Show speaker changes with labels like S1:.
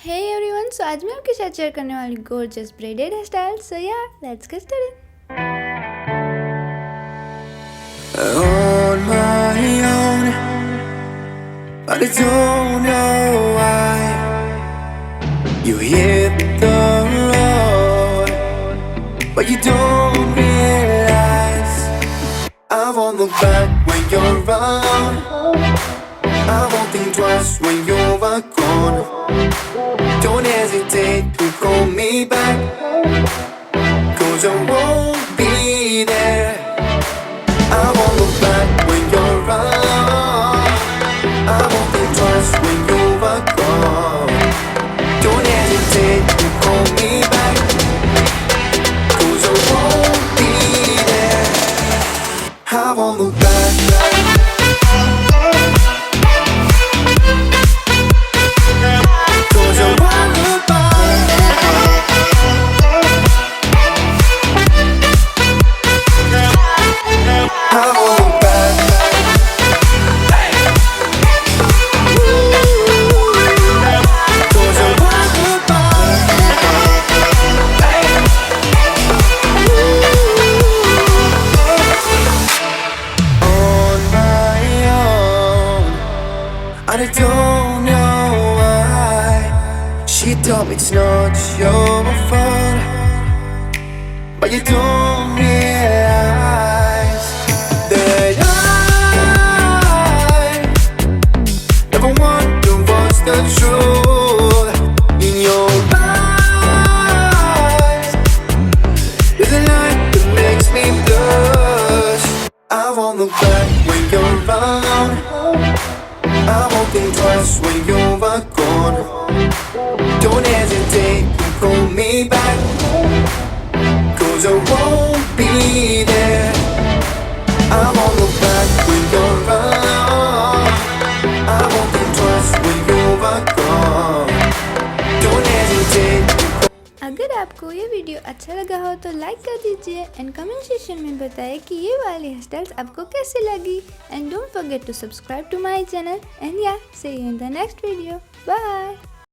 S1: Hey everyone, so आज मैं आपके साथ शेयर करने वाली gorgeous braided hairstyles. So yeah, let's get started.
S2: On my own, but I don't know why you hit the road, but you don't realize I won't look back when you're around. I won't think twice when you're gone. Don't hesitate to call me back, 'cause I won't be there. I won't look back when you're around. I won't think twice when you're gone. Don't hesitate to call me back, 'cause I won't be there. I won't look back. I don't know why she told me it's not your fault, but you don't realize that I never wonder what's the truth in your eyes. There's a light that makes me blush. I won't look back when you're around. I won't think twice when you're gone. Don't hesitate to call me back, 'cause I won't be there. I won't look back when you're around. I won't think twice when you're gone. Don't hesitate to
S1: अगर आपको ये video अच्छा लगा हो तो like कर दीजिए and comment section में बताएं कि ये वाली हेयर स्टाइल्स आपको कैसी लगी and don't forget to subscribe to my channel and yeah see you in the next video. Bye.